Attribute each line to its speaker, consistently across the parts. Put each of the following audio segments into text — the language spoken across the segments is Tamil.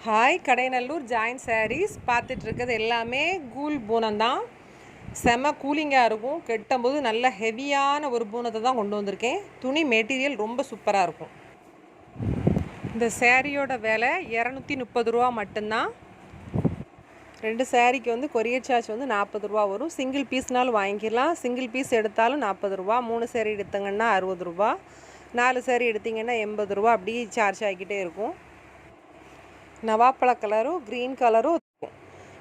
Speaker 1: ஹாய், கடைநல்லூர் ஜாயின் சாரீஸ் பார்த்துட்ருக்கிறது எல்லாமே கூல் பூனம் தான். செம கூலிங்காக இருக்கும். கெட்டும்போது நல்ல ஹெவியான ஒரு பூனத்தை தான் கொண்டு வந்திருக்கேன். துணி மெட்டீரியல் ரொம்ப சூப்பராக இருக்கும். இந்த சேரீயோட விலை 230 ரூபா மட்டும்தான். 2 சேரீக்கு வந்து கொரியர் சார்ஜ் வந்து 40 ரூபா வரும். சிங்கிள் பீஸ்னாலும் வாங்கிக்கலாம். சிங்கிள் பீஸ் எடுத்தாலும் 40 ரூபா. 3 சேரீ எடுத்தங்கன்னா 60 ரூபா. 4 சேரீ எடுத்திங்கன்னா 80 ரூபா. அப்படியே சார்ஜ் ஆகிக்கிட்டே இருக்கும். நவாப்பழ கலரும் க்ரீன் கலரும் இருக்கும்.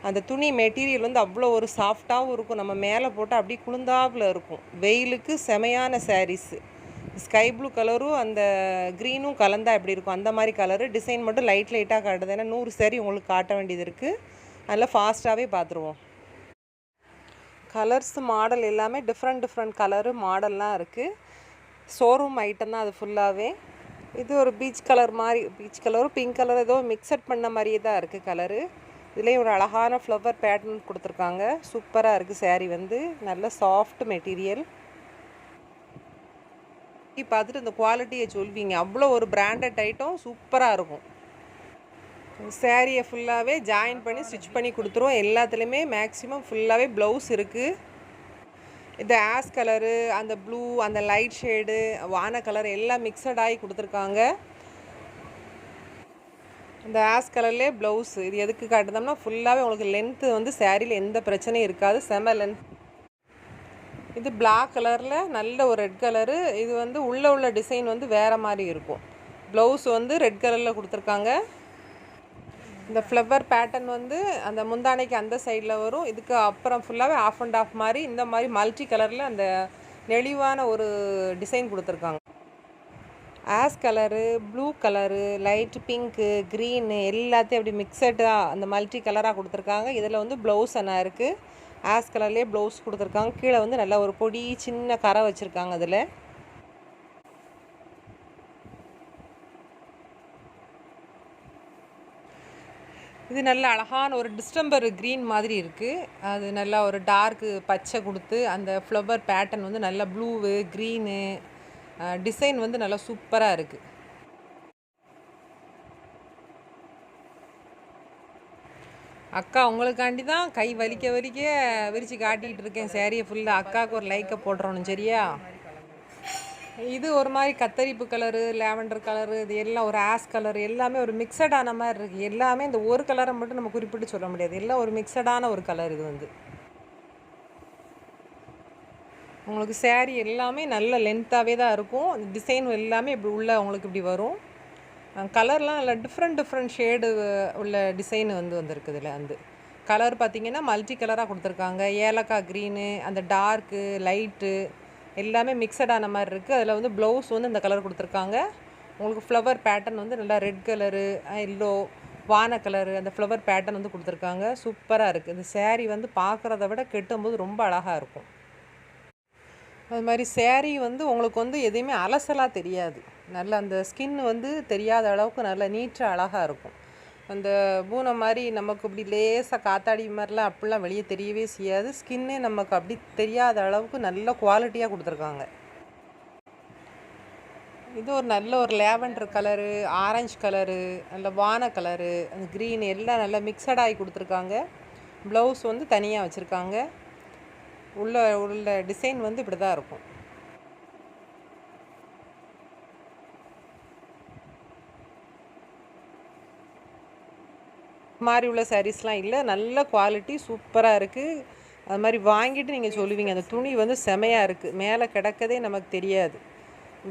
Speaker 1: அந்த துணி மெட்டீரியல் வந்து அவ்வளோ ஒரு சாஃப்டாகவும் இருக்கும். நம்ம மேலே போட்டால் அப்படியே குளிர்ந்தாப்புல இருக்கும். வெயிலுக்கு செமையான சாரீஸு. ஸ்கை ப்ளூ கலரும் அந்த க்ரீனும் கலந்தால் எப்படி இருக்கும் அந்த மாதிரி கலரு. டிசைன் மட்டும் லைட்டாக காட்டுது. ஏன்னா 100 சேரீ உங்களுக்கு காட்ட வேண்டியது இருக்குது. அதனால் ஃபாஸ்ட்டாகவே பார்த்துருவோம். கலர்ஸ் மாடல் எல்லாமே டிஃப்ரெண்ட் கலரு மாடல்லாம் இருக்குது. ஷோரூம் ஐட்டம் தான் அது ஃபுல்லாகவே. இது ஒரு பீச் கலர் மாதிரி, பீச் கலரும் பிங்க் கலர் ஏதோ மிக்சட் பண்ண மாதிரியே தான் இருக்குது கலரு. இதுலேயும் ஒரு அழகான ஃப்ளவர் பேட்டர்ன் கொடுத்துருக்காங்க. சூப்பராக இருக்குது. சேரீ வந்து நல்ல சாஃப்ட் மெட்டீரியல். பார்த்துட்டு இந்த குவாலிட்டியை சொல்வீங்க. அவ்வளோ ஒரு பிராண்டட் ஐட்டம் சூப்பராக இருக்கும். சேரீயை ஃபுல்லாகவே ஜாயின் பண்ணி ஸ்டிச் பண்ணி கொடுத்துருவோம். எல்லாத்துலேயுமே மேக்ஸிமம் ஃபுல்லாகவே ப்ளவுஸ் இருக்குது. இந்த ஆஸ் கலரு, அந்த ப்ளூ, அந்த லைட் ஷேடு, வான கலர் எல்லாம் மிக்சடாகி கொடுத்துருக்காங்க. இந்த ஆஸ் கலர்லேயே ப்ளவுஸ். இது எதுக்கு காட்டுதோம்னா ஃபுல்லாகவே உங்களுக்கு லென்த்து வந்து சேரீயில் எந்த பிரச்சனையும் இருக்காது. செம லென்த். இது பிளாக் கலரில் நல்ல ஒரு ரெட் கலரு. இது வந்து உள்ள டிசைன் வந்து வேறு மாதிரி இருக்கும். ப்ளவுஸ் வந்து ரெட் கலரில் கொடுத்துருக்காங்க. இந்த ஃப்ளவர் பேட்டர்ன் வந்து அந்த முந்தானைக்கு அந்த சைடில் வரும். இதுக்கு அப்புறம் ஃபுல்லாகவே ஆஃப் அண்ட் ஆஃப் மாதிரி இந்த மாதிரி மல்டி கலரில் அந்த நெளிவான ஒரு டிசைன் கொடுத்துருக்காங்க. As colour, blue colour, light pink, green எல்லாத்தையும் அப்படி மிக்சடாக அந்த மல்டி கலராக கொடுத்துருக்காங்க. இதில் வந்து ப்ளவுஸ் என்ன இருக்குது. ஆஸ் கலர்லேயே ப்ளவுஸ் கொடுத்துருக்காங்க. கீழே வந்து நல்லா ஒரு பொடி சின்ன கரை வச்சுருக்காங்க. அதில் இது நல்ல அழகான ஒரு டிஸ்டம்பர் க்ரீன் மாதிரி இருக்குது. அது நல்லா ஒரு டார்க்கு பச்சை கொடுத்து அந்த ஃப்ளவர் பேட்டர்ன் வந்து நல்லா ப்ளூவு க்ரீனு டிசைன் வந்து நல்லா சூப்பராக இருக்குது. அக்கா உங்களுக்காண்டி தான் கை வலிக்க விரித்து காட்டிகிட்டு இருக்கேன் சேரீயை ஃபுல்லாக. அக்காவுக்கு ஒரு லைக்கை போடுறோன்னு சரியா. இது ஒரு மாதிரி கத்தரிப்பு கலரு, லேவண்டர் கலரு, இது எல்லாம் ஒரு ஆஸ் கலர் எல்லாமே ஒரு மிக்சடான மாதிரி இருக்குது. எல்லாமே இந்த ஒரு கலரை மட்டும் நம்ம குறிப்பிட்டு சொல்ல முடியாது. எல்லாம் ஒரு மிக்சடான ஒரு கலர். இது வந்து உங்களுக்கு சேரீ எல்லாமே நல்ல லென்த்தாகவே தான் இருக்கும். அந்த டிசைன் எல்லாமே இப்படி உள்ள உங்களுக்கு இப்படி வரும். கலர்லாம் நல்லா டிஃப்ரெண்ட் ஷேடு உள்ள டிசைன் வந்து வந்திருக்கு. இதில் வந்து கலர் பார்த்திங்கன்னா மல்டி கலராக கொடுத்துருக்காங்க. ஏலக்காய் க்ரீனு, அந்த டார்க்கு, லைட்டு எல்லாமே மிக்சடான மாதிரி இருக்குது. அதில் வந்து ப்ளவுஸ் வந்து இந்த கலர் கொடுத்துருக்காங்க. உங்களுக்கு ஃப்ளவர் பேட்டர்ன் வந்து நல்லா ரெட் கலரு, எல்லோ, வான கலரு அந்த ஃப்ளவர் பேட்டர்ன் வந்து கொடுத்துருக்காங்க. சூப்பராக இருக்குது. இந்த சேரீ வந்து பார்க்குறத விட கெட்டும்போது ரொம்ப அழகாக இருக்கும். அது மாதிரி சேரீ வந்து உங்களுக்கு வந்து எதையுமே அலசலாக தெரியாது. நல்லா அந்த ஸ்கின் வந்து தெரியாத அளவுக்கு நல்லா நீட்டாக அழகாக இருக்கும். அந்த பூனை மாதிரி நமக்கு இப்படி லேசாக காத்தாடி மாதிரிலாம் அப்படிலாம் வெளியே தெரியவே செய்யாது. ஸ்கின்னே நமக்கு அப்படி தெரியாத அளவுக்கு நல்ல குவாலிட்டியாக கொடுத்துருக்காங்க. இது ஒரு நல்ல ஒரு லேவண்டர் கலரு, ஆரஞ்சு கலரு, நல்ல வான கலரு, அந்த க்ரீன் எல்லாம் நல்லா மிக்சடாகி கொடுத்துருக்காங்க. ப்ளவுஸ் வந்து தனியாக வச்சுருக்காங்க. உள்ள டிசைன் வந்து இப்படி தான் இருக்கும். மாதிரி உள்ள சாரீஸ்லாம் இல்லை. நல்ல குவாலிட்டி சூப்பராக இருக்குது. அது மாதிரி வாங்கிட்டு நீங்கள் சொல்லுவீங்க அந்த துணி வந்து செமையாக இருக்குது. மேலே கிடக்கதே நமக்கு தெரியாது.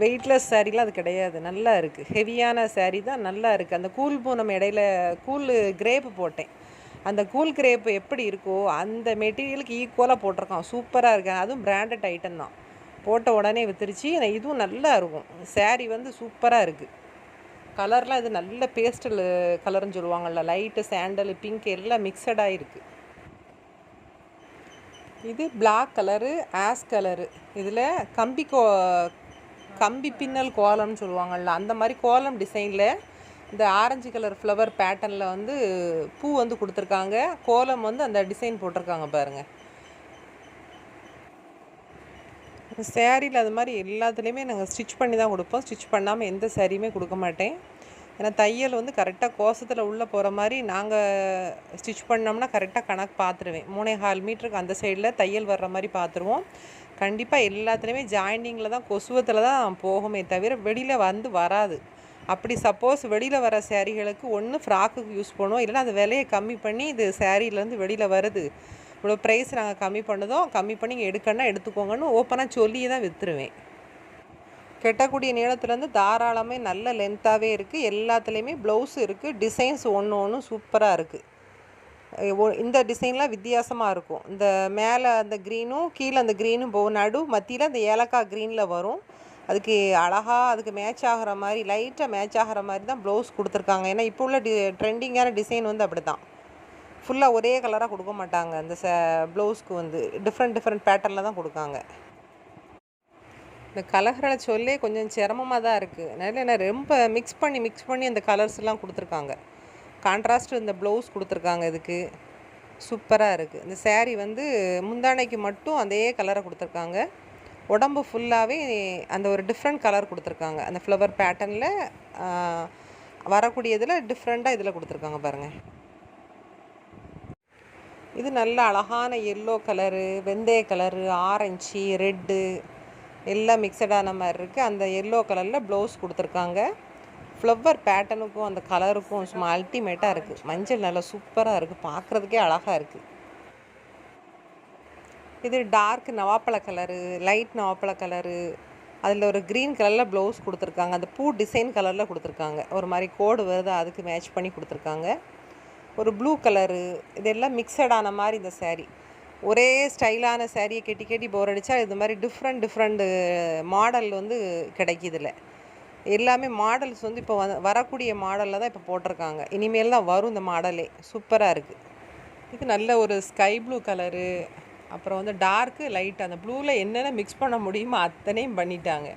Speaker 1: வெயிட்லெஸ் சாரீலாம் அது கிடையாது. நல்லா இருக்குது. ஹெவியான சாரீ தான் நல்லா இருக்குது. அந்த கூல் பூனம் இடையில கூல் கிரேப்பு போட்டேன். அந்த கூல் கிரேப்பு எப்படி இருக்கோ அந்த மெட்டீரியலுக்கு ஈக்குவலாக போட்டிருக்கான். சூப்பராக இருக்கு. அதுவும் பிராண்டட் ஐட்டம் தான். போட்ட உடனே வித்துருச்சு. இதுவும் நல்லா இருக்கும். சாரீ வந்து சூப்பராக இருக்குது. கலர்லாம் இது நல்ல பேஸ்டல் கலர்னு சொல்லுவாங்கள்ல, லைட்டு சாண்டல் பிங்க் எல்லாம் மிக்சடாக இருக்குது. இது பிளாக் கலரு, ஆஸ் கலரு. இதில் கம்பி பின்னல் கோலம்னு சொல்லுவாங்கள்ல அந்த மாதிரி கோலம் டிசைனில் இந்த ஆரஞ்சு கலர் ஃப்ளவர் பேட்டர்னில் வந்து பூ வந்து கொடுத்துருக்காங்க. கோலம் வந்து அந்த டிசைன் போட்டிருக்காங்க பாருங்கள். சேரீயில் அது மாதிரி எல்லாத்துலேயுமே நாங்கள் ஸ்டிச் பண்ணி தான் கொடுப்போம். ஸ்டிச் பண்ணாமல் எந்த சேரீயுமே கொடுக்க மாட்டேன். ஏன்னா தையல் வந்து கரெக்டாக கோசத்தில் உள்ளே போகிற மாதிரி நாங்கள் ஸ்டிச் பண்ணோம்னா கரெக்டாக கணக்கு பார்த்துருவேன். 3.25 மீட்டருக்கு அந்த சைடில் தையல் வர்ற மாதிரி பார்த்துருவோம். கண்டிப்பாக எல்லாத்துலேயுமே ஜாயிண்டிங்கில் தான் கொசுவத்தில் தான் போகுமே தவிர வெளியில் வந்து வராது. அப்படி சப்போஸ் வெளியில் வர சேரீகளுக்கு ஒன்று ஃப்ராக்குக்கு யூஸ் பண்ணுவோம், இல்லைன்னா அது விலையை கம்மி பண்ணி இது சேரீலேருந்து வெளியில் வருது, இவ்வளோ ப்ரைஸ் நாங்கள் கம்மி பண்ணதும் கம்மி பண்ணி இங்கே எடுக்கணும்னா எடுத்துக்கோங்கன்னு ஓப்பனாக சொல்லி தான் விற்றுருவேன். கெட்டக்கூடிய நீளத்துலேருந்து தாராளமே நல்ல லென்த்தாகவே இருக்குது. எல்லாத்துலேயுமே ப்ளவுஸ் இருக்குது. டிசைன்ஸ் ஒன்று ஒன்று சூப்பராக இருக்குது. இந்த டிசைன்லாம் வித்தியாசமாக இருக்கும். இந்த மேலே அந்த க்ரீனும் கீழே அந்த க்ரீனும் போகும், நடு மத்தியில் அந்த ஏலக்காய் க்ரீனில் வரும். அதுக்கு அழகாக அதுக்கு மேட்ச் ஆகிற மாதிரி லைட்டாக மேட்ச் ஆகிற மாதிரி தான் ப்ளவுஸ் கொடுத்துருக்காங்க. ஏன்னா இப்போ உள்ள ட்ரெண்டிங்கான டிசைன் வந்து அப்படி தான், ஃபுல்லாக ஒரே கலராக கொடுக்க மாட்டாங்க. அந்த ப்ளவுஸ்க்கு வந்து டிஃப்ரெண்ட் பேட்டர்னில் தான் கொடுக்காங்க. இந்த கலர்களை சொல்லே கொஞ்சம் சிரமமாக தான் இருக்குது. அதனால் ரொம்ப மிக்ஸ் பண்ணி அந்த கலர்ஸ்லாம் கொடுத்துருக்காங்க. கான்ட்ராஸ்ட் இந்த ப்ளவுஸ் கொடுத்துருக்காங்க. இதுக்கு சூப்பராக இருக்குது. இந்த சேரீ வந்து முந்தானைக்கு மட்டும் அதே கலரை கொடுத்துருக்காங்க. உடம்பு ஃபுல்லாகவே அந்த ஒரு டிஃப்ரெண்ட் கலர் கொடுத்துருக்காங்க. அந்த ஃப்ளவர் பேட்டர்னில் வரக்கூடியதில் டிஃப்ரெண்ட்டாக இதில் கொடுத்துருக்காங்க பாருங்கள். இது நல்ல அழகான எல்லோ கலரு, வெந்தய கலரு, ஆரஞ்சு, ரெட்டு எல்லாம் மிக்சடான மாதிரி இருக்குது. அந்த எல்லோ கலரில் ப்ளவுஸ் கொடுத்துருக்காங்க. ஃப்ளவர் பேட்டர்னுக்கும் அந்த கலருக்கும் சும்மா அல்டிமேட்டாக இருக்குது. மஞ்சள் நல்லா சூப்பராக இருக்குது, பார்க்குறதுக்கே அழகாக இருக்குது. இது டார்க் நவாப்பழ கலரு, லைட் நவாப்பழ கலரு, அதில் ஒரு க்ரீன் கலரில் ப்ளவுஸ் கொடுத்துருக்காங்க. அந்த பூ டிசைன் கலரில் கொடுத்துருக்காங்க. ஒரு மாதிரி கோடு வருது, அதுக்கு மேட்ச் பண்ணி கொடுத்துருக்காங்க. ஒரு ப்ளூ கலரு, இதெல்லாம் மிக்சடான மாதிரி இந்த சேரீ. ஒரே ஸ்டைலான சேரீயை கட்டி போர் அடித்தா இது மாதிரி டிஃப்ரெண்ட் மாடல் வந்து கிடைக்கிதில்ல. எல்லாமே மாடல்ஸ் வந்து இப்போ வரக்கூடிய மாடலில் தான் இப்போ போட்டிருக்காங்க. இனிமேல் தான் வரும் இந்த மாடலே. சூப்பராக இருக்குது. இது நல்ல ஒரு ஸ்கை ப்ளூ கலரு, அப்புறம் வந்து டார்க்கு லைட், அந்த ப்ளூவில் என்னென்ன மிக்ஸ் பண்ண முடியுமோ அத்தனையும் பண்ணிட்டாங்க.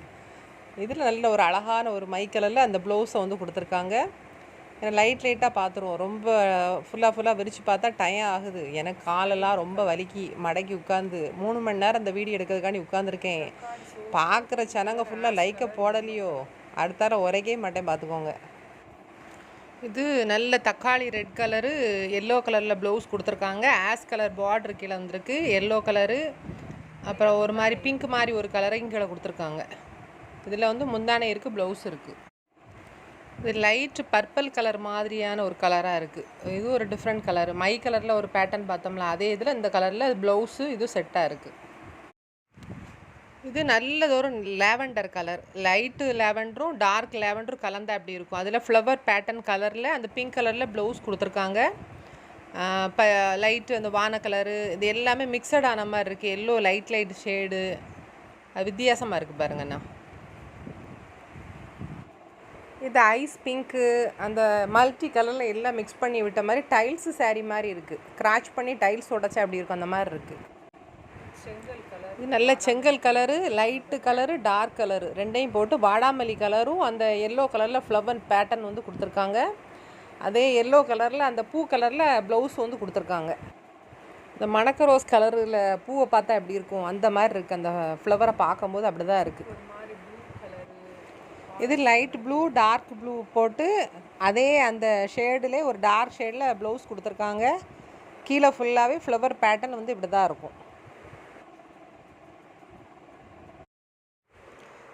Speaker 1: இதில் நல்ல ஒரு அழகான ஒரு மை கலரில் அந்த ப்ளவுஸை வந்து கொடுத்துருக்காங்க. லைட்டாக பார்த்துருவோம். ரொம்ப ஃபுல்லாக விரித்து பார்த்தா டைம் ஆகுது. எனக்கு காலெல்லாம் ரொம்ப வலிக்கி மடக்கி உட்காந்து 3 மணி நேரம் அந்த வீடியோ எடுக்கிறதுக்காண்டி உட்காந்துருக்கேன். பார்க்குற சனங்க ஃபுல்லாக லைக்கை போடலையோ, அடுத்தார உரைக்கவே மாட்டேன் பார்த்துக்கோங்க. இது நல்ல தக்காளி ரெட் கலரு, எல்லோ கலரில் ப்ளவுஸ் கொடுத்துருக்காங்க. ஆஷ் கலர் பார்டர் கீழே வந்துருக்கு, எல்லோ கலரு, அப்புறம் ஒரு மாதிரி பிங்க் மாதிரி ஒரு கலரையும் கீழே கொடுத்துருக்காங்க. இதில் வந்து முந்தானை இருக்குது, ப்ளவுஸ் இருக்குது. இது லைட் பர்பிள் கலர் மாதிரியான ஒரு கலராக இருக்குது. இது ஒரு டிஃப்ரெண்ட் கலரு. மை கலரில் ஒரு பேட்டர்ன் பார்த்தோம்ல, அதே இதில் இந்த கலரில் ப்ளவுஸு இது செட்டாக இருக்குது. இது நல்லதொரு லேவெண்டர் கலர், லைட்டு லேவெண்டரும் டார்க் லேவெண்டரும் கலந்தா அப்படி இருக்கும். அதில் ஃப்ளவர் பேட்டர்ன் கலரில் அந்த பிங்க் கலரில் ப்ளவுஸ் கொடுத்துருக்காங்க. லைட்டு அந்த வான கலரு, இது எல்லாமே மிக்சடான மாதிரி இருக்குது. எல்லோ லைட் ஷேடு, அது வித்தியாசமாக இருக்குது பாருங்கண்ணா. இது ஐஸ் பிங்க்கு, அந்த மல்டி கலரில் எல்லாம் மிக்ஸ் பண்ணி விட்ட மாதிரி டைல்ஸு சேரீ மாதிரி இருக்குது. கிராச் பண்ணி டைல்ஸ் உடச்சா அப்படி இருக்கும், அந்த மாதிரி இருக்குது. இது நல்ல செங்கல் colour, light colour, dark colour ரெண்டையும் போட்டு வாடாமல்லி கலரும் அந்த எல்லோ கலரில் ஃப்ளவர் பேட்டர்ன் வந்து கொடுத்துருக்காங்க. அதே எல்லோ கலரில் அந்த பூ கலரில் ப்ளவுஸ் வந்து கொடுத்துருக்காங்க. இந்த மணக்க ரோஸ் கலரில் பூவை பார்த்தா எப்படி இருக்கும் அந்த மாதிரி இருக்குது. அந்த ஃப்ளவரை பார்க்கும்போது அப்படி தான் இருக்குது. இது லைட் ப்ளூ டார்க் ப்ளூ போட்டு அதே அந்த ஷேடிலே ஒரு டார்க் ஷேடில் ப்ளவுஸ் கொடுத்துருக்காங்க. கீழே ஃபுல்லாகவே ஃப்ளவர் பேட்டர்ன் வந்து இப்படி தான் இருக்கும்.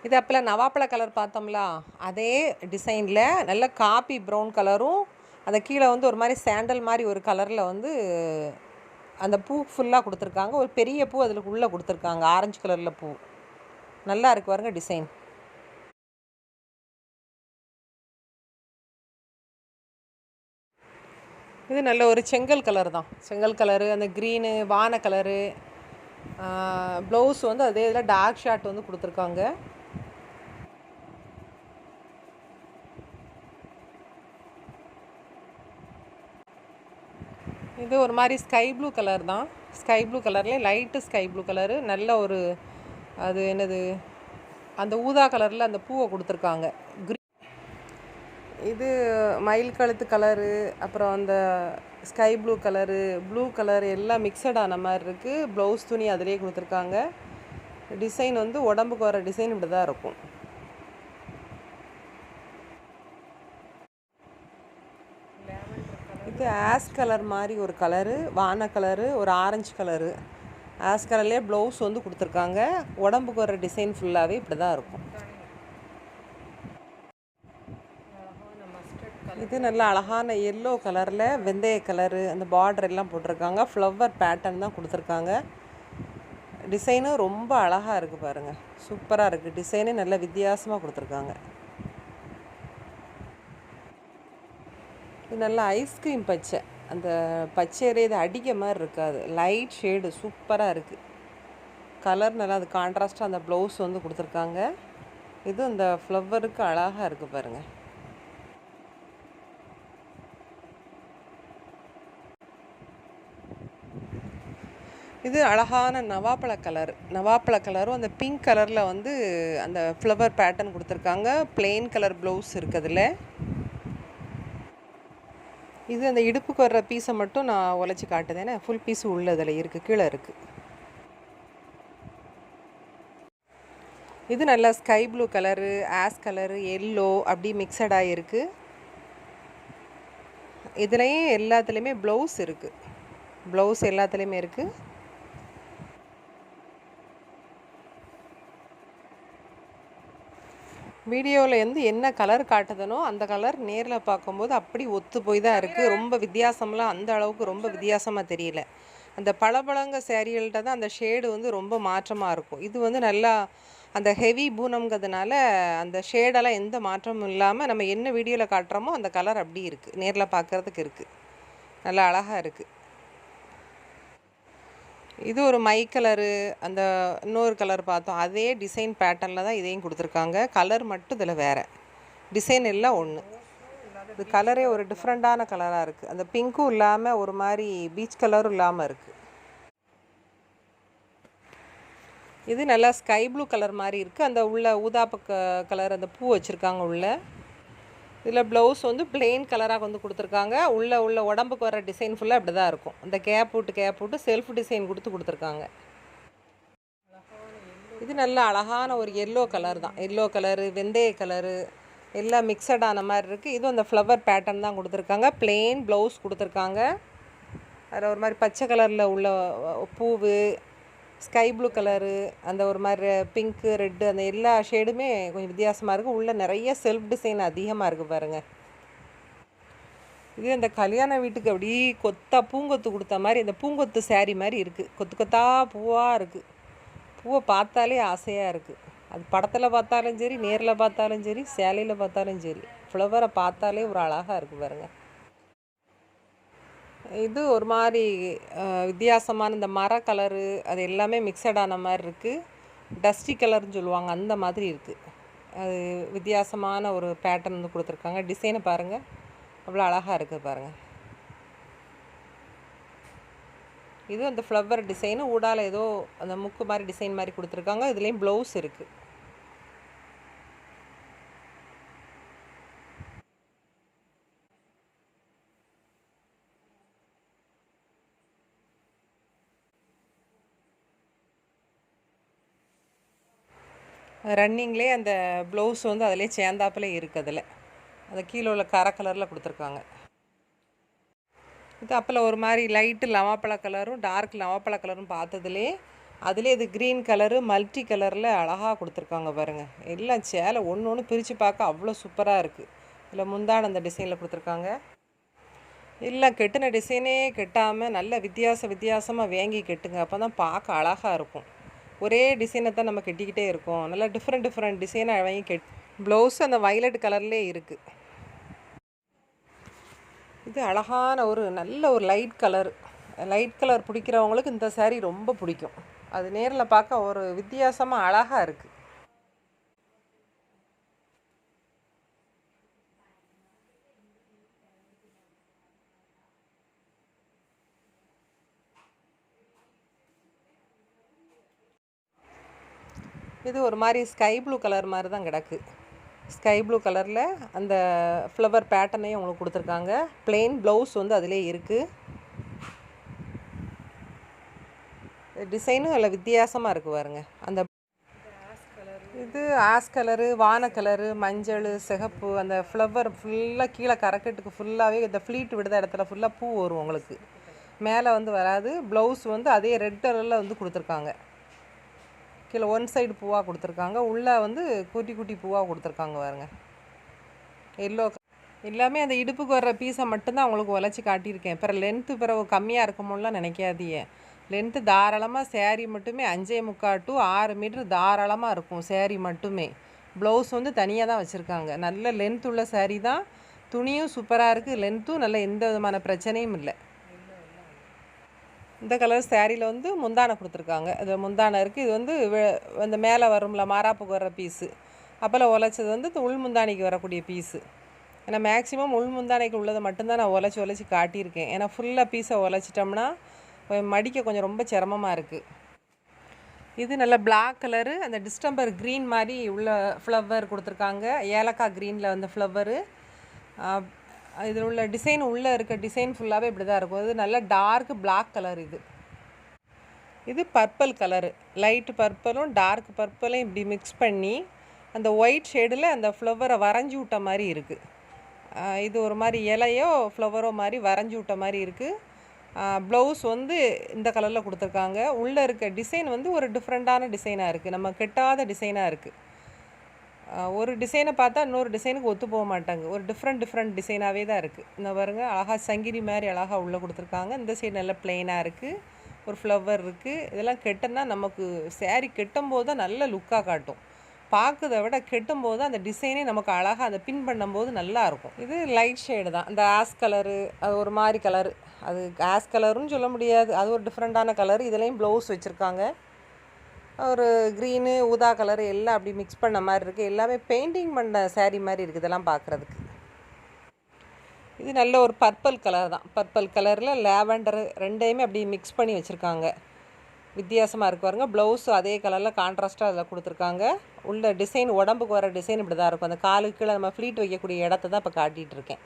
Speaker 1: இது அப்போல்லாம் நவாப்பழ கலர் பார்த்தோம்ல, அதே டிசைனில் நல்ல காப்பி ப்ரௌன் கலரும், அந்த கீழே வந்து ஒரு மாதிரி சாண்டல் மாதிரி ஒரு கலரில் வந்து அந்த பூ ஃபுல்லாக கொடுத்துருக்காங்க. ஒரு பெரிய பூ அதில் உள்ளே கொடுத்துருக்காங்க, ஆரஞ்சு கலரில் பூ. நல்லா இருக்கு பாருங்க டிசைன். இது நல்ல ஒரு செங்கல் கலர் தான். செங்கல் கலரு, அந்த க்ரீனு, வான கலரு, ப்ளவுஸ் வந்து அதே இதில் டார்க் ஷார்ட் வந்து கொடுத்துருக்காங்க. இது ஒரு மாதிரி ஸ்கை ப்ளூ கலர் தான். ஸ்கை ப்ளூ கலர்லேயே லைட்டு ஸ்கை ப்ளூ கலரு, நல்ல ஒரு அது என்னது அந்த ஊதா கலரில் அந்த பூவை கொடுத்துருக்காங்க. இது மயில் கழுத்து கலரு, அப்புறம் அந்த ஸ்கை ப்ளூ கலரு எல்லாம் மிக்சடான மாதிரி இருக்குது. ப்ளவுஸ் துணி அதிலே கொடுத்துருக்காங்க. டிசைன் வந்து உடம்புக்கு வர டிசைன் இப்படி தான் இருக்கும். இது ஆஸ் கலர் மாதிரி ஒரு கலரு, வான கலரு, ஒரு ஆரஞ்சு கலரு. ஆஸ் கலர்லேயே ப்ளவுஸ் வந்து கொடுத்துருக்காங்க. உடம்புக்கு வர டிசைன் ஃபுல்லாகவே இப்படி தான் இருக்கும். இது நல்ல அழகான எல்லோ கலரில் வெந்தய கலரு அந்த பார்டர் எல்லாம் போட்டிருக்காங்க. ஃப்ளவர் பேட்டர்ன் தான் கொடுத்துருக்காங்க. டிசைனும் ரொம்ப அழகாக இருக்குது பாருங்கள், சூப்பராக இருக்குது. டிசைனே நல்ல வித்தியாசமாக கொடுத்துருக்காங்க. இது நல்லா ஐஸ்கிரீம் பச்சை, அந்த பச்சையிலே இது அடிக்க மாதிரி இருக்காது, லைட் ஷேடு சூப்பராக இருக்குது. கலர் நல்லா அது கான்ட்ராஸ்ட்டாக அந்த ப்ளவுஸ் வந்து கொடுத்துருக்காங்க. இது அந்த ஃப்ளவருக்கு அழகாக இருக்குது பாருங்கள். இது அழகான நவாப்பழ கலரும் அந்த பிங்க் கலரில் வந்து அந்த ஃப்ளவர் பேட்டர்ன் கொடுத்துருக்காங்க. பிளெயின் கலர் ப்ளவுஸ் இருக்குதுல. இது அந்த இடுப்புக்கு வர்ற பீஸை மட்டும் நான் உழைச்சி காட்டுதேன். ஃபுல் பீஸு உள்ளதில் இருக்குது, கீழே இருக்குது. இது நல்லா sky blue colour, as colour, yellow அப்படி மிக்சடாக இருக்குது. இதுலேயும் எல்லாத்துலேயுமே ப்ளவுஸ் இருக்குது. ப்ளவுஸ் எல்லாத்துலேயுமே இருக்குது. வீடியோவில் வந்து என்ன கலர் காட்டுதனோ அந்த கலர் நேரில் பார்க்கும்போது அப்படி ஒத்து போய் தான் இருக்குது. ரொம்ப வித்தியாசம்லாம் அந்த அளவுக்கு ரொம்ப வித்தியாசமாக தெரியல. அந்த பளபளங்க சேரீகள்கிட்ட தான் அந்த ஷேடு வந்து ரொம்ப மாற்றமாக இருக்கும். இது வந்து நல்லா அந்த ஹெவி பூனம்ங்கிறதுனால அந்த ஷேடெல்லாம் எந்த மாற்றமும் இல்லாமல் நம்ம என்ன வீடியோவில் காட்டுறோமோ அந்த கலர் அப்படி இருக்குது, நேரில் பார்க்குறதுக்கு இருக்குது. நல்லா அழகாக இருக்குது. இது ஒரு மை கலரு, அந்த இன்னொரு கலர் பார்த்தோம், அதே டிசைன் பேட்டர்னில் தான் இதையும் கொடுத்துருக்காங்க. கலர் மட்டும் இதில் வேறு, டிசைன் எல்லாம் ஒன்று. இது கலரே ஒரு டிஃப்ரெண்ட்டான கலராக இருக்குது. அந்த பிங்க்கும் இல்லாமல் ஒரு மாதிரி பீச் கலரும் இல்லாமல் இருக்குது. இது நல்லா ஸ்கை ப்ளூ கலர் மாதிரி இருக்குது. அந்த உள்ள ஊதாப்பு கலர் அந்த பூ வச்சுருக்காங்க உள்ள. இதில் ப்ளவுஸ் வந்து பிளெயின் கலராக வந்து கொடுத்துருக்காங்க. உள்ள உடம்புக்கு வர டிசைன் ஃபுல்லாக இப்படி தான் இருக்கும். அந்த கேப் விட்டு செல்ஃப் டிசைன் கொடுத்துருக்காங்க. இது நல்ல அழகான ஒரு எல்லோ கலர் தான். எல்லோ கலரு, வெந்தய கலரு எல்லாம் மிக்சடான மாதிரி இருக்குது. இதுவும் அந்த ஃப்ளவர் பேட்டர்ன் தான் கொடுத்துருக்காங்க. பிளெயின் ப்ளவுஸ் கொடுத்துருக்காங்க. அதில் ஒரு மாதிரி பச்சை கலரில் உள்ள பூவு, ஸ்கை ப்ளூ கலரு, அந்த ஒரு மாதிரி பிங்க்கு, ரெட்டு, அந்த எல்லா ஷேடுமே கொஞ்சம் வித்தியாசமாக இருக்குது. உள்ளே நிறைய செல்ஃப் டிசைன் அதிகமாக இருக்குது பாருங்கள். இது அந்த கல்யாண வீட்டுக்கு அப்படி பூங்கொத்து கொடுத்த மாதிரி, அந்த பூங்கொத்து சேரீ மாதிரி இருக்குது. கொத்து கொத்தா பூவாக இருக்குது. பூவை பார்த்தாலே ஆசையாக இருக்குது. அது படத்தில் பார்த்தாலும் சரி, நேரில் பார்த்தாலும் சரி, சேலையில் பார்த்தாலும் சரி, ஃப்ளவரை பார்த்தாலே ஒரு அழகாக இருக்குது பாருங்கள். இது ஒரு மாதிரி வித்தியாசமான இந்த மர கலரு அது எல்லாமே மிக்சடான மாதிரி இருக்குது. டஸ்டி கலர்னு சொல்லுவாங்க, அந்த மாதிரி இருக்குது. அது வித்தியாசமான ஒரு பேட்டர்ன் வந்து கொடுத்துருக்காங்க. டிசைனை பாருங்கள், அவ்வளோ அழகாக இருக்குது பாருங்கள். இது அந்த ஃப்ளவர் டிசைனு ஊடால ஏதோ அந்த முக்கு மாதிரி டிசைன் மாதிரி கொடுத்துருக்காங்க. இதுலேயும் ப்ளவுஸ் இருக்குது. ரன்னிங்லேயே அந்த ப்ளவுஸ் வந்து அதிலே சேர்ந்தாப்பிலே இருக்குது. அதில் அந்த கீழே உள்ள கரை கலரில் கொடுத்துருக்காங்க. இது அப்போல ஒரு மாதிரி லைட்டு லவாப்பழ கலரும் டார்க் லவாப்பழ கலரும் பார்த்ததுலே அதிலே இது க்ரீன் கலரு மல்டி கலரில் அழகாக கொடுத்துருக்காங்க பாருங்கள். எல்லாம் சேலை ஒன்று ஒன்று பிரித்து பார்க்க அவ்வளோ சூப்பராக இருக்குது. இதில் முந்தான அந்த டிசைனில் கொடுத்துருக்காங்க. எல்லாம் கெட்டின டிசைனே கெட்டாமல் நல்ல வித்தியாசமாக வேங்கி கெட்டுங்க, அப்போ தான் பார்க்க அழகாக இருக்கும். ஒரே டிசைனை தான் நம்ம கட்டிக்கிட்டே இருக்கோம். நல்லா டிஃப்ரெண்ட் டிசைனை வாங்கி ப்ளவுஸ் அந்த வயலட் கலர்லேயே இருக்குது. இது அழகான ஒரு நல்ல ஒரு லைட் கலர் பிடிக்கிறவங்களுக்கு இந்த சாரீ ரொம்ப பிடிக்கும். அது நேரில் பார்க்க ஒரு வித்தியாசமாக அழகாக இருக்குது. இது ஒரு மாதிரி ஸ்கை ப்ளூ கலர் மாதிரி தான் கிடக்கு. ஸ்கை ப்ளூ கலரில் அந்த ஃப்ளவர் பேட்டர்னையும் உங்களுக்கு கொடுத்துருக்காங்க. பிளெயின் ப்ளவுஸ் வந்து அதிலே இருக்குது. டிசைனும் அதில் வித்தியாசமாக இருக்குது பாருங்க. அந்த இது ஆஸ் கலரு, வான கலரு, மஞ்சள், சிகப்பு, அந்த ஃப்ளவர் ஃபுல்லாக கீழே கரக்கெட்டுக்கு ஃபுல்லாகவே இந்த ஃப்ளீட் விடுத இடத்துல ஃபுல்லாக பூ வரும் உங்களுக்கு. மேலே வந்து வராது. ப்ளவுஸ் வந்து அதே ரெட் கலரில் வந்து கொடுத்துருக்காங்க. கீழே ஒன் சைடு பூவாக கொடுத்துருக்காங்க. உள்ளே வந்து குட்டி குட்டி பூவாக கொடுத்துருக்காங்க பாருங்க. எல்லோ எல்லாமே அந்த இடுப்புக்கு வர்ற பீஸை மட்டும்தான் அவங்களுக்கு உழைச்சி காட்டியிருக்கேன். பிறகு லென்த்து பிறகு கம்மியாக இருக்குமோலாம் நினைக்காதீங்க. லென்த்து தாராளமாக சேரீ மட்டுமே 5.75 to 6 மீட்ரு தாராளமாக இருக்கும் சேரீ மட்டுமே. ப்ளவுஸ் வந்து தனியாக தான் வச்சுருக்காங்க. நல்ல லென்த் உள்ள சேரீ தான். துணியும் சூப்பராக இருக்குது. லென்த்தும் நல்ல எந்த விதமான பிரச்சனையும் இல்லை. இந்த கலர் சேரீயில் வந்து முந்தானை கொடுத்துருக்காங்க. இது முந்தானை இருக்குது. இது வந்து அந்த மேலே வரும்ல மாராப்புக்கு வர்ற பீஸு. அப்போல்லாம் உழைச்சது வந்து உள் முந்தானிக்கு வரக்கூடிய பீஸு. ஏன்னா மேக்ஸிமம் உள் முந்தானைக்கு உள்ளதை மட்டும்தான் நான் உழைச்சி காட்டியிருக்கேன். ஏன்னா ஃபுல்லாக பீஸை உழைச்சிட்டோம்னா மடிக்க கொஞ்சம் ரொம்ப சிரமமாக இருக்குது. இது நல்ல பிளாக் கலரு, அந்த டிஸ்டம்பர் க்ரீன் மாதிரி உள்ள ஃப்ளவர் கொடுத்துருக்காங்க. ஏலக்காய் க்ரீனில் வந்து ஃப்ளவரு. இதில் உள்ள டிசைன் உள்ளே இருக்க டிசைன் ஃபுல்லாகவே இப்படி தான் இருக்கும். இது நல்ல டார்க் பிளாக் கலர். இது பர்பிள் கலரு. லைட்டு பர்பிளும் டார்க் பர்பிளையும் இப்படி மிக்ஸ் பண்ணி அந்த ஒயிட் ஷேடில் அந்த ஃப்ளவரை வரைஞ்சி விட்ட மாதிரி இருக்குது. இது ஒரு மாதிரி இலையோ ஃப்ளவரோ மாதிரி வரைஞ்சி விட்ட மாதிரி இருக்குது. ப்ளவுஸ் வந்து இந்த கலரில் கொடுத்துருக்காங்க. உள்ளே இருக்க டிசைன் வந்து ஒரு டிஃப்ரெண்ட்டான டிசைனாக இருக்குது. நம்ம கெட்டாத டிசைனாக இருக்குது. ஒரு டிசைனை பார்த்தா இன்னொரு டிசைனுக்கு ஒத்து போக மாட்டாங்க. ஒரு டிஃப்ரெண்ட் டிசைனாகவே தான் இருக்குது. இந்த பாருங்க அழகாக சங்கிரி மாதிரி அழகாக உள்ளே கொடுத்துருக்காங்க. இந்த சைடு நல்லா ப்ளெயினாக இருக்குது. ஒரு ஃப்ளவர் இருக்குது. இதெல்லாம் கெட்டனா நமக்கு சேரீ கெட்டும்போது தான் நல்ல லுக்காக காட்டும். பார்க்குறத விட கெட்டும்போது அந்த டிசைனே நமக்கு அழகாக அதை பின் பண்ணும்போது நல்லாயிருக்கும். இது லைட் ஷேடு தான். இந்த ஆஸ் கலரு, அது ஒரு மாதிரி கலரு. அது ஆஸ் கலருன்னு சொல்ல முடியாது. அது ஒரு டிஃப்ரெண்ட்டான கலர். இதுலேயும் ப்ளவுஸ் வச்சுருக்காங்க. ஒரு க்ரீனு, ஊதா கலரு எல்லாம் அப்படி மிக்ஸ் பண்ண மாதிரி இருக்குது. எல்லாமே பெயிண்டிங் பண்ண சேரீ மாதிரி இருக்குது இதெல்லாம் பார்க்குறதுக்கு. இது நல்ல ஒரு பர்பிள் கலர் தான். பர்பிள் கலரில் லேவண்டரு ரெண்டையுமே அப்படி மிக்ஸ் பண்ணி வச்சுருக்காங்க. வித்தியாசமாக இருக்கு பாருங்க. ப்ளவுஸும் அதே கலரில் கான்ட்ராஸ்ட்டாக அதில் கொடுத்துருக்காங்க. உள்ள டிசைன் உடம்புக்கு வர டிசைன் இப்படி தான் இருக்கும். அந்த காலுக்கு கீழே நம்ம ஃப்ளீட் வைக்கக்கூடிய இடத்த தான் இப்போ காட்டிகிட்ருக்கேன்.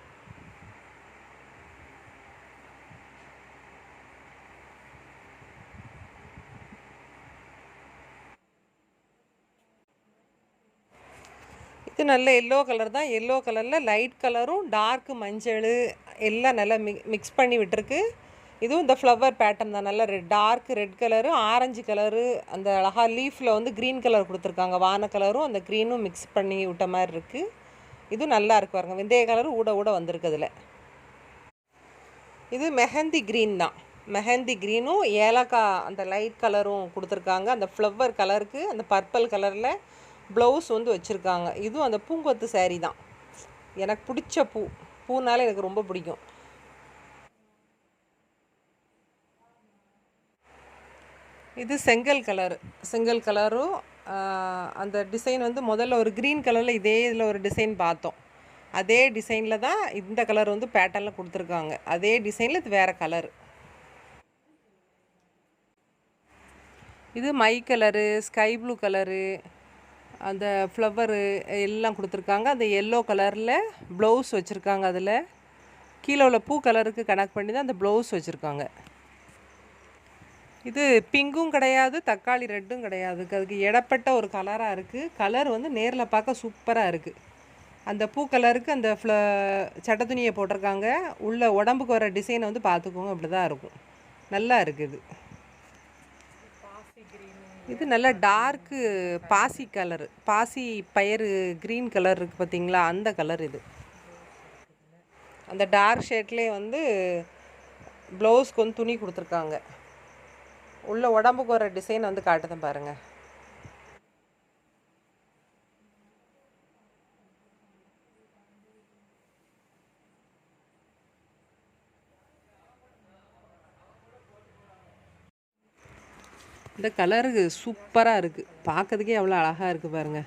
Speaker 1: இது நல்ல எல்லோ கலர் தான். எல்லோ கலரில் லைட் கலரும் டார்க் மஞ்சள் எல்லாம் நல்லா மிக்ஸ் பண்ணி விட்டுருக்கு. இதுவும் இந்த ஃப்ளவர் பேட்டர்ன் தான். நல்ல dark red colour, orange colour, அந்த அழகாக லீஃபில் வந்து க்ரீன் கலர் கொடுத்துருக்காங்க. வான கலரும் அந்த க்ரீனும் மிக்ஸ் பண்ணி விட்ட மாதிரி இருக்குது. இதுவும் நல்லா இருக்கு பாருங்க. வெந்தய கலரும் ஊட வந்திருக்கு அதில். இது மெஹந்தி க்ரீன் தான். மெஹந்தி க்ரீனும் ஏலக்காய் அந்த லைட் கலரும் கொடுத்துருக்காங்க. அந்த ஃப்ளவர் கலருக்கு அந்த பர்பிள் கலரில் ப்ளவுஸ் வந்து வச்சுருக்காங்க. இதுவும் அந்த பூங்கொத்து சேரீ தான். எனக்கு பிடிச்ச பூனால எனக்கு ரொம்ப பிடிக்கும். இது செங்கல் கலரும் அந்த டிசைன் வந்து முதல்ல ஒரு க்ரீன் கலரில் இதே இதில் ஒரு டிசைன் பார்த்தோம். அதே டிசைனில் தான் இந்த கலர் வந்து பேட்டர்னில் கொடுத்துருக்காங்க. அதே டிசைனில் இது வேறு கலரு. இது my colour, sky blue colour, அந்த ஃப்ளவரு எல்லாம் கொடுத்துருக்காங்க. அந்த எல்லோ கலரில் ப்ளவுஸ் வச்சுருக்காங்க. அதில் கீழே உள்ள பூ கலருக்கு கனெக்ட் பண்ணி தான் அந்த ப்ளவுஸ் வச்சுருக்காங்க. இது பிங்க்கும் கிடையாது, தக்காளி ரெட்டும் கிடையாது. அதுக்கு இடப்பட்ட ஒரு கலராக இருக்குது. கலர் வந்து நேரில் பார்க்க சூப்பராக இருக்குது. அந்த பூ கலருக்கு அந்த சட்டை துணியை போட்டிருக்காங்க. உள்ள உடம்புக்கு வர டிசைனை வந்து பார்த்துக்கோங்க. அப்படி தான் இருக்கும். நல்லா இருக்குது. இது நல்ல டார்க்கு பாசி கலரு, பாசி பயிறு க்ரீன் கலர் இருக்குது பார்த்தீங்களா, அந்த கலர். இது அந்த டார்க் ஷேட்லேயே வந்து ப்ளவுஸ்க்கு வந்து துணி கொடுத்துருக்காங்க. உள்ள உடம்புக்கு வர டிசைன் வந்து காட்டுதான் பாருங்கள். இந்த கலரு சூப்பராக இருக்குது. பார்க்கறதுக்கே அவ்வளோ அழகாக இருக்குது பாருங்கள்.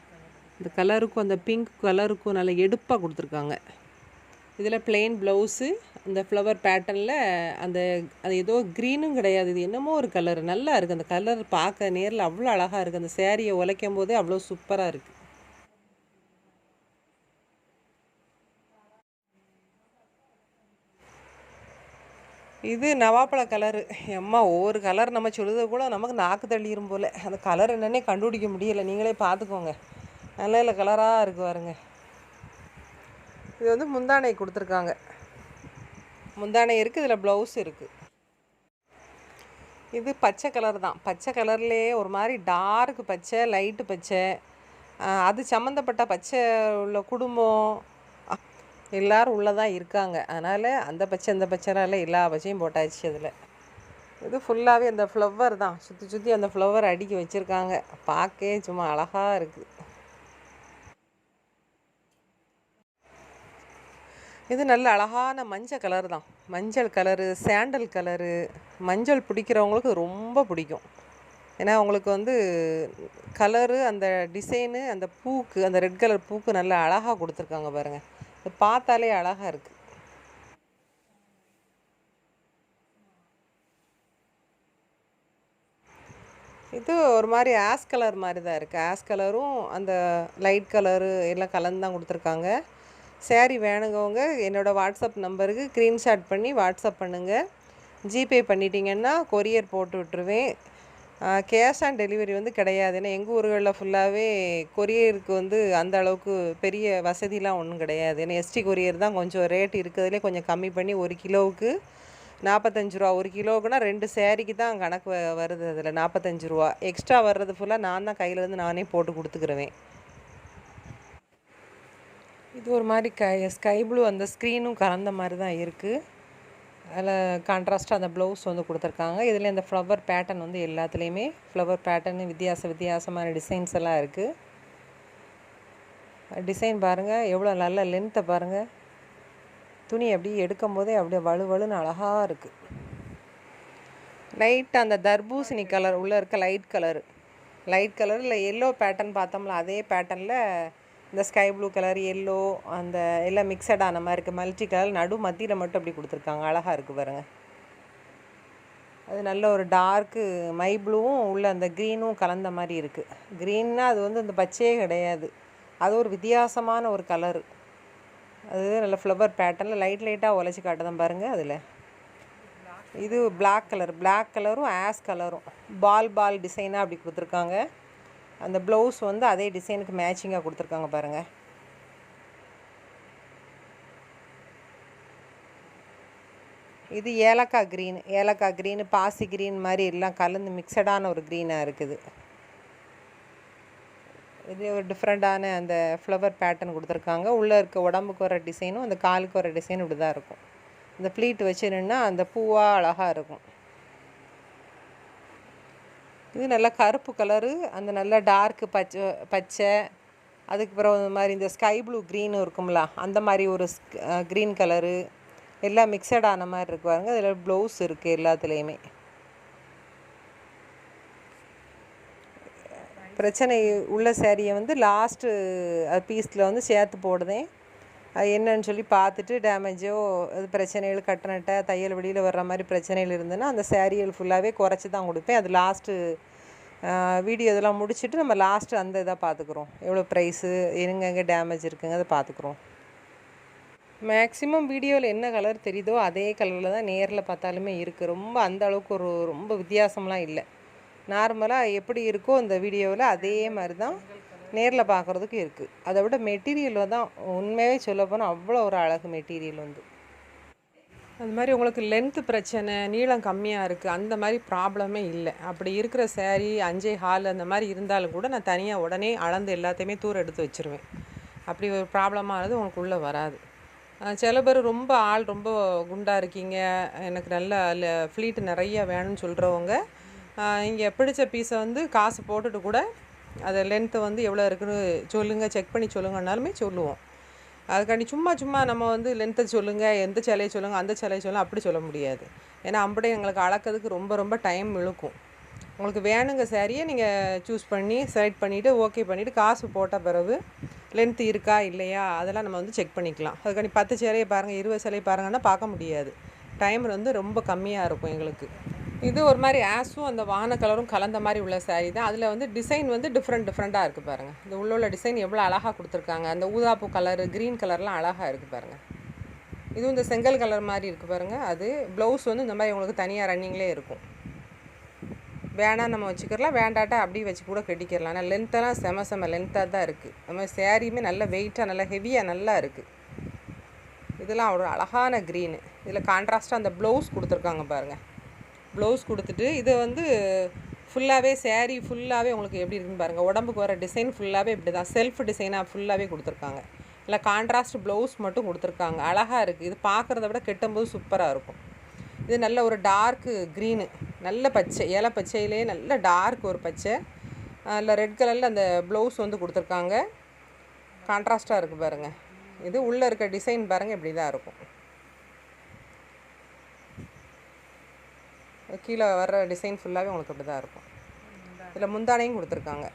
Speaker 1: இந்த கலருக்கும் அந்த பிங்க் கலருக்கும் நல்லா எடுப்பாக கொடுத்துருக்காங்க. இதில் பிளெயின் ப்ளவுஸு, அந்த ஃப்ளவர் பேட்டர்னில் அந்த அது ஏதோ க்ரீனும் கிடையாது, இது என்னமோ ஒரு கலர். நல்லா இருக்குது. அந்த கலர் பார்க்க நேரில் அவ்வளோ அழகாக இருக்குது. அந்த சேரீயை உழைக்கும் போதே அவ்வளோ சூப்பராக இருக்குது. இது நவாப்பழ கலரு. எம்மா ஒவ்வொரு கலர் நம்ம சொல்லுறது கூட நமக்கு நாக்கு தள்ளிடும் போல். அந்த கலர் என்னன்னே கண்டுபிடிக்க முடியலை. நீங்களே பார்த்துக்கோங்க. நல்ல கலராக இருக்குது பாருங்க. இது வந்து முந்தானை கொடுத்துருக்காங்க. முந்தானை இருக்குது, இதில் ப்ளவுஸ் இருக்குது. இது பச்சை கலர் தான். பச்சை கலர்லேயே ஒரு மாதிரி டார்க் பச்சை, லைட்டு பச்சை, அது சம்மந்தப்பட்ட பச்சை உள்ள குடும்பம் எல்லோரும் உள்ளே தான் இருக்காங்க. அதனால் அந்த பச்சை இந்த பச்சைனால எல்லா பச்சையும் போட்டாச்சு அதில். இது ஃபுல்லாகவே அந்த ஃப்ளவர் தான், சுற்றி சுற்றி அந்த ஃப்ளவர் அடுக்கி வச்சுருக்காங்க. பார்க்கவே சும்மா அழகாக இருக்குது. இது நல்ல அழகான மஞ்சள் கலர் தான். மஞ்சள் கலரு, சாண்டல் கலரு. மஞ்சள் பிடிக்கிறவங்களுக்கு ரொம்ப பிடிக்கும். ஏன்னா உங்களுக்கு வந்து கலரு, அந்த டிசைனு, அந்த பூக்கு, அந்த ரெட் கலர் பூக்கு நல்லா அழகாக கொடுத்துருக்காங்க பாருங்கள். இது பார்த்தாலே அழகாக இருக்குது. இது ஒரு மாதிரி ஆஷ் கலர் மாதிரி தான் இருக்குது. ஆஷ் கலரும் அந்த லைட் கலரு எல்லாம் கலந்து தான் கொடுத்துருக்காங்க. சேரீ வேணுங்கவங்க என்னோடய வாட்ஸ்அப் நம்பருக்கு ஸ்க்ரீன்ஷாட் பண்ணி வாட்ஸ்அப் பண்ணுங்கள். ஜிபே பண்ணிட்டீங்கன்னா கொரியர் போட்டு விட்டுருவேன். கேஷ் ஆன் டெலிவரி வந்து கிடையாது. ஏன்னா எங்கள் ஊர்களில் ஃபுல்லாகவே கொரியருக்கு வந்து அந்த அளவுக்கு பெரிய வசதிலாம் ஒன்றும் கிடையாது. ஏன்னா எஸ்டி கொரியர் தான் கொஞ்சம் ரேட் இருக்கிறதுலே கொஞ்சம் கம்மி பண்ணி 1 கிலோவுக்கு 45 ரூபா. 1 கிலோவுக்குனா 2 சேரீக்கு தான் கணக்கு வருது. அதில் 45 ரூபா. எக்ஸ்ட்ரா வர்றது ஃபுல்லாக நான் தான் கையிலேருந்து நானே போட்டு கொடுத்துக்குருவேன். இது ஒரு மாதிரி ஸ்கை ப்ளூ, அந்த ஸ்க்ரீனும் கலந்த மாதிரி தான் இருக்குது. அதில் கான்ட்ராஸ்ட்டாக அந்த ப்ளவுஸ் வந்து கொடுத்துருக்காங்க. இதில் இந்த ஃப்ளவர் பேட்டர்ன் வந்து எல்லாத்துலேயுமே ஃப்ளவர் பேட்டர்னு வித்தியாசமான டிசைன்ஸ் எல்லாம் இருக்குது. டிசைன் பாருங்கள், எவ்வளோ நல்ல லென்த்தை பாருங்கள். துணி அப்படியே எடுக்கும் போதே அப்படியே வலுவலுன்னு அழகாக இருக்குது. லைட்டாக அந்த தர்பூசணி கலர் உள்ளே இருக்க லைட் கலரில் எல்லோ பேட்டர்ன் பார்த்தோம்ல, அதே பேட்டர்னில் இந்த ஸ்கை ப்ளூ கலர், எல்லோ, அந்த எல்லாம் மிக்சடான மாதிரி இருக்குது. மல்டி கலர் மத்தியில் மட்டும் அப்படி கொடுத்துருக்காங்க. அழகாக இருக்குது பாருங்கள். அது நல்ல ஒரு டார்க்கு மை ப்ளூவும் உள்ள அந்த க்ரீனும் கலந்த மாதிரி இருக்குது. க்ரீன்னா அது வந்து அந்த பச்சையே கிடையாது, அது ஒரு வித்தியாசமான ஒரு கலரு. அது நல்ல ஃப்ளவர் பேட்டர்னில் லைட்டாக உழைச்சி காட்டுதான் பாருங்கள். அதில் இது பிளாக் கலரும் ஆஷ் கலரும் பால் டிசைனாக அப்படி கொடுத்துருக்காங்க. அந்த ப்ளவுஸ் வந்து அதே டிசைனுக்கு மேட்சிங்காக கொடுத்துருக்காங்க பாருங்கள். இது ஏலக்காய் க்ரீனு, பாசி க்ரீன் மாதிரி எல்லாம் கலந்து மிக்சடான ஒரு க்ரீனாக இருக்குது. இது ஒரு டிஃப்ரெண்ட்டான அந்த ஃப்ளவர் பேட்டர்ன் கொடுத்துருக்காங்க. உள்ளே இருக்க உடம்புக்கு வர டிசைனும் அந்த காலுக்கு வர டிசைனும் இப்படி தான் இருக்கும். இந்த ப்ளீட் வச்சு நின்னா அந்த பூவாக அழகாக இருக்கும். இது நல்லா கருப்பு கலரு, அந்த நல்லா டார்க்கு பச்சை, அதுக்கு பிறகு இந்த மாதிரி இந்த ஸ்கை ப்ளூ க்ரீனும் இருக்கும்ல, அந்த மாதிரி ஒரு க்ரீன் கலரு எல்லாம் மிக்சடான மாதிரி இருக்கு பாருங்க. அதில் ப்ளவுஸ் இருக்குது எல்லாத்துலேயுமே. பிரச்சனை உள்ள சேரீயை வந்து லாஸ்ட்டு பீஸில் வந்து சேர்த்து போடுதேன். அது என்னன்னு சொல்லி பார்த்துட்டு டேமேஜோ அது பிரச்சனைகள் கட்டணட்டை தையல் வெளியில் வர்ற மாதிரி பிரச்சனைகள் இருந்ததுன்னா அந்த சேரீகள் ஃபுல்லாகவே குறைச்சி தான் கொடுப்பேன். அது லாஸ்ட்டு வீடியோ இதெல்லாம் முடிச்சுட்டு நம்ம லாஸ்ட்டு அந்த இதாக பார்த்துக்குறோம், எவ்வளோ ப்ரைஸு, எங்கெங்கே டேமேஜ் இருக்குங்க அதை பார்த்துக்குறோம். மேக்ஸிமம் வீடியோவில் என்ன கலர் தெரியுதோ அதே கலரில் தான் நேரில் பார்த்தாலுமே இருக்குது. ரொம்ப அந்த அளவுக்கு ரொம்ப வித்தியாசம்லாம் இல்லை. நார்மலாக எப்படி இருக்கோ இந்த வீடியோவில் அதே மாதிரி தான் நேரில் பார்க்குறதுக்கு இருக்குது. அதை விட மெட்டீரியல் தான் உண்மையாகவே சொல்ல போனால் அவ்வளோ ஒரு அழகு மெட்டீரியல் வந்து. அது மாதிரி உங்களுக்கு லென்த்து பிரச்சனை, நீளம் கம்மியாக இருக்குது, அந்த மாதிரி ப்ராப்ளமே இல்லை. அப்படி இருக்கிற சேரீ 5.25 அந்த மாதிரி இருந்தாலும் கூட நான் தனியாக உடனே அளந்து எல்லாத்தையுமே தூரம் எடுத்து வச்சுருவேன். அப்படி ஒரு ப்ராப்ளமானது உங்களுக்கு உள்ளே வராது. சில பேர் ரொம்ப குண்டாக இருக்கீங்க, எனக்கு நல்லா ஃப்ளீட்டு நிறைய வேணும்னு சொல்கிறவங்க இங்கே பிடிச்ச பீஸை வந்து காசு போட்டுட்டு கூட அதை லென்த்து வந்து எவ்வளோ இருக்குன்னு சொல்லுங்கள், செக் பண்ணி சொல்லுங்கன்னாலுமே சொல்லுவோம். அதுக்காண்டி சும்மா நம்ம வந்து லென்த்தை சொல்லுங்கள், எந்த சிலையை சொல்லுங்கள், அந்த சிலையை சொல்லுங்கள் அப்படி சொல்ல முடியாது. ஏன்னா அப்படியே எங்களுக்கு அளக்கிறதுக்கு ரொம்ப டைம் இழுக்கும். உங்களுக்கு வேணுங்க சாரியை நீங்கள் சூஸ் பண்ணி செலக்ட் பண்ணிவிட்டு ஓகே பண்ணிவிட்டு காசு போட்ட பிறகு லென்த்து இருக்கா இல்லையா அதெல்லாம் நம்ம வந்து செக் பண்ணிக்கலாம். அதுக்காண்டி 10 சேலையை பாருங்கள், 20 சேலையை பாருங்கன்னா பார்க்க முடியாது. டைம் வந்து ரொம்ப கம்மியாக இருக்கும் எங்களுக்கு. இது ஒரு மாதிரி ஆஷும் அந்த வான கலரும் கலந்த மாதிரி உள்ள சாரீ தான். அதில் வந்து டிசைன் வந்து டிஃப்ரெண்ட்டாக இருக்குது பாருங்கள். இந்த உள்ள டிசைன் எவ்வளோ அழகாக கொடுத்துருக்காங்க. அந்த ஊதாப்பூ கலரு, க்ரீன் கலர்லாம் அழகாக இருக்குது பாருங்கள். இதுவும் இந்த செங்கல் கலர் மாதிரி இருக்குது பாருங்கள். அது ப்ளவுஸ் வந்து இந்த மாதிரி உங்களுக்கு தனியாக ரன்னிங்லேயே இருக்கும். வேணால் நம்ம வச்சுக்கலாம், வேண்டாட்டா அப்படியே வச்சு கூட கட்டிக்கிறலாம். ஆனால் லென்த்தெல்லாம் செம லென்த்தாக தான் இருக்குது. அது மாதிரி சேரீயுமே நல்ல வெயிட்டாக நல்லா ஹெவியாக நல்லா இருக்குது. இதெல்லாம் ஒரு அழகான க்ரீனு. இதில் கான்ட்ராஸ்ட்டாக அந்த ப்ளவுஸ் கொடுத்துருக்காங்க பாருங்கள். ப்ளவுஸ் கொடுத்துட்டு இது வந்து ஃபுல்லாகவே சேரீ ஃபுல்லாகவே உங்களுக்கு எப்படி இருக்குன்னு பாருங்கள். உடம்புக்கு வர டிசைன் ஃபுல்லாகவே இப்படி தான் செல்ஃப் டிசைனாக ஃபுல்லாகவே கொடுத்துருக்காங்க. இல்லை கான்ட்ராஸ்ட் ப்ளவுஸ் மட்டும் கொடுத்துருக்காங்க. அழகாக இருக்குது. இது பார்க்குறத விட கெட்டும்போது சூப்பராக இருக்கும். இது நல்ல ஒரு டார்க்கு க்ரீனு, நல்ல பச்சை, இலை பச்சையிலே நல்ல டார்க் ஒரு பச்சை, இல்லை ரெட் கலரில் அந்த ப்ளவுஸ் வந்து கொடுத்துருக்காங்க. கான்ட்ராஸ்ட்டாக இருக்குது பாருங்கள். இது உள்ளே இருக்க டிசைன் பாருங்கள் இப்படி தான் இருக்கும். கீழே வர்ற டிசைன் ஃபுல்லாகவே உங்களுக்கு இப்படி தான் இருக்கும். இதில் முந்தானையும் கொடுத்துருக்காங்க.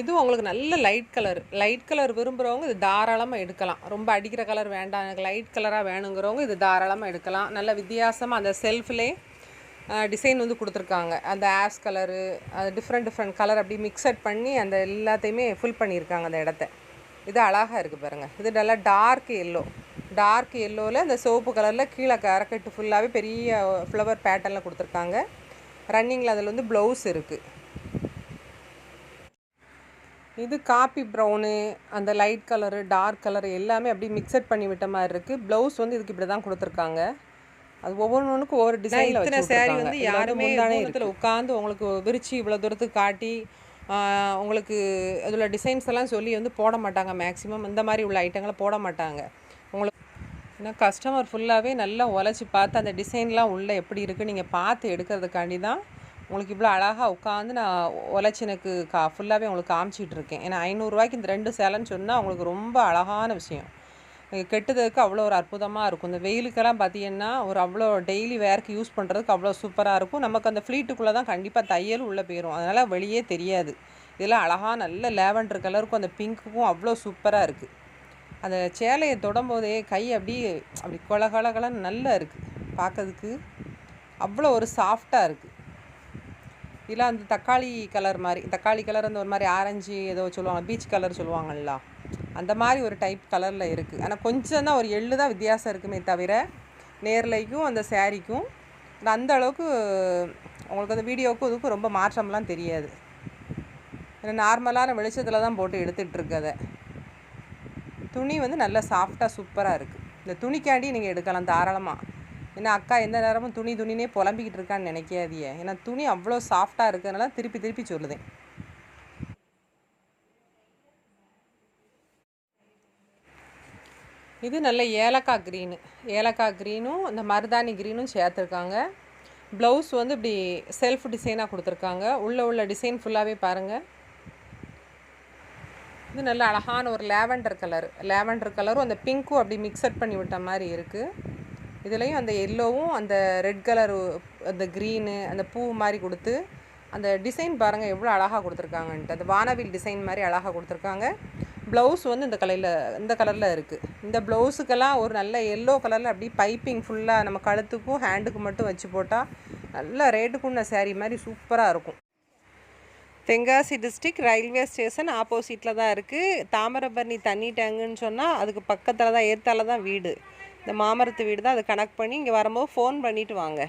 Speaker 1: இதுவும் உங்களுக்கு நல்ல லைட் கலர் விரும்புகிறவங்க இது தாராளமாக எடுக்கலாம். ரொம்ப அடிக்கிற கலர் வேண்டாம், எனக்கு லைட் கலராக வேணுங்கிறவங்க இது தாராளமாக எடுக்கலாம். நல்ல வித்தியாசமாக அந்த செல்ஃப்லே டிசைன் வந்து கொடுத்துருக்காங்க. அந்த ஆஷ் கலரு, அது டிஃப்ரெண்ட் கலர் அப்படி மிக்சட் பண்ணி அந்த எல்லாத்தையுமே ஃபில் பண்ணியிருக்காங்க அந்த இடத்த. இது அழகாக இருக்குது பாருங்கள். இது நல்லா டார்க் எல்லோவில் இந்த சிவப்பு கலரில் கீழே கரக்கட்டு ஃபுல்லாகவே பெரிய ஃப்ளவர் பேட்டர்னில் கொடுத்துருக்காங்க. ரன்னிங்கில் அதில் வந்து ப்ளவுஸ் இருக்குது. இது காப்பி ப்ரௌனு, அந்த லைட் கலரு, டார்க் கலரு எல்லாமே அப்படி மிக்சட் பண்ணி விட்ட மாதிரி இருக்குது. ப்ளவுஸ் வந்து இதுக்கு இப்படி தான் கொடுத்துருக்காங்க. அது ஒவ்வொன்றுக்கும் ஒவ்வொரு டிசைனில் இத்தனை சேரீ வந்து யாருமே இடத்துல உட்காந்து உங்களுக்கு விரிச்சு இவ்வளோ தூரத்துக்கு காட்டி உங்களுக்கு அதில் டிசைன்ஸ் எல்லாம் சொல்லி வந்து போட மாட்டாங்க. மேக்ஸிமம் இந்த மாதிரி உள்ள ஐட்டங்களை போட மாட்டாங்க. உங்களுக்கு ஏன்னா கஸ்டமர் ஃபுல்லாகவே நல்லா உழைச்சி பார்த்து அந்த டிசைன்லாம் உள்ளே எப்படி இருக்குது நீங்கள் பார்த்து எடுக்கிறதுக்காண்டி தான் உங்களுக்கு இவ்வளோ அழகாக உட்காந்து நான் உழைச்சி எனக்கு ஃபுல்லாகவே உங்களுக்கு காமிச்சிட்ருக்கேன். ஏன்னா 500 ரூபாய்க்கு இந்த 2 சேலைன்னு சொன்னால் உங்களுக்கு ரொம்ப அழகான விஷயம். கெட்டுறதுக்கு அவ்வளோ ஒரு அற்புதமாக இருக்கும். இந்த வெயிலுக்கெல்லாம் பார்த்தீங்கன்னா ஒரு அவ்வளோ டெய்லி வேர்க்கு யூஸ் பண்ணுறதுக்கு அவ்வளோ சூப்பராக இருக்கும். நமக்கு அந்த ஃப்ளீட்டுக்குள்ளே தான் கண்டிப்பாக தையலும் உள்ளே போயிடும், அதனால் வெளியே தெரியாது. இதெல்லாம் அழகாக நல்ல லேவண்டர் கலருக்கும் அந்த பிங்க்குக்கும் அவ்வளோ சூப்பராக இருக்குது. அந்த சேலையை தொடும்போதே கை அப்படி கொலகலகலன்னு நல்லா இருக்குது பார்க்கறதுக்கு. அவ்வளோ ஒரு சாஃப்டாக இருக்குது. இல்லை அந்த தக்காளி கலர் அந்த ஒரு மாதிரி ஆரஞ்சு ஏதோ சொல்லுவாங்க, பீச் கலர் சொல்லுவாங்கள்ல, அந்த மாதிரி ஒரு டைப் கலரில் இருக்குது. ஆனால் கொஞ்சம் தான் ஒரு எள்ளு தான் வித்தியாசம் இருக்குமே தவிர நேர்லைக்கும் அந்த சேரீக்கும் அந்த அளவுக்கு உங்களுக்கு அந்த வீடியோவுக்கும் இதுக்கும் ரொம்ப மாற்றம்லாம் தெரியாது. ஏன்னா நார்மலான வெளிச்சத்தில் தான் போட்டு எடுத்துகிட்ருக்கு. அதை துணி வந்து நல்லா சாஃப்டாக சூப்பராக இருக்குது. இந்த துணிக்காண்டி நீங்கள் எடுக்கலாம் தாராளமாக. ஏன்னா அக்கா எந்த நேரமும் துணினே புலம்பிக்கிட்டு இருக்கான்னு நினைக்காதியே. ஏன்னா துணி அவ்வளோ சாஃப்டாக இருக்கிறதுனால திருப்பி சொல்லுதேன். இது நல்ல ஏலக்காய் க்ரீனும் இந்த மருதாணி க்ரீனும் சேர்த்துருக்காங்க. ப்ளவுஸ் வந்து இப்படி செல்ஃப் டிசைனாக கொடுத்துருக்காங்க. உள்ள டிசைன் ஃபுல்லாகவே பாருங்கள். இது நல்ல அழகான ஒரு லேவண்டர் கலரும் அந்த பிங்க்கும் அப்படி மிக்சட் பண்ணி விட்ட மாதிரி இருக்குது. இதுலேயும் அந்த எல்லோவும் அந்த ரெட் கலரு, அந்த க்ரீனு, அந்த பூ மாதிரி கொடுத்து அந்த டிசைன் பாருங்கள் எவ்வளோ அழகாக கொடுத்துருக்காங்கன்ட்டு. அந்த வானவில் டிசைன் மாதிரி அழகாக கொடுத்துருக்காங்க. ப்ளவுஸ் வந்து இந்த கலரில் இருக்குது. இந்த ப்ளவுஸுக்கெல்லாம் ஒரு நல்ல எல்லோ கலரில் அப்படி பைப்பிங் ஃபுல்லாக நம்ம கழுத்துக்கும் ஹேண்டுக்கும் மட்டும் வச்சு போட்டால் நல்ல ரேட்டுக்குன்ன சேரீ மாதிரி சூப்பராக இருக்கும். தென்காசி டிஸ்ட்ரிக்ட் ரயில்வே ஸ்டேஷன் ஆப்போசிட்டில் தான் இருக்குது. தாமிரபரணி தண்ணி டேங்குன்னு சொன்னால் அதுக்கு பக்கத்தில் தான், ஏற்றால தான் வீடு. இந்த மாமரத்து வீடு தான். அதை கனெக்ட் பண்ணி இங்கே வரும்போது ஃபோன் பண்ணிவிட்டு வாங்க.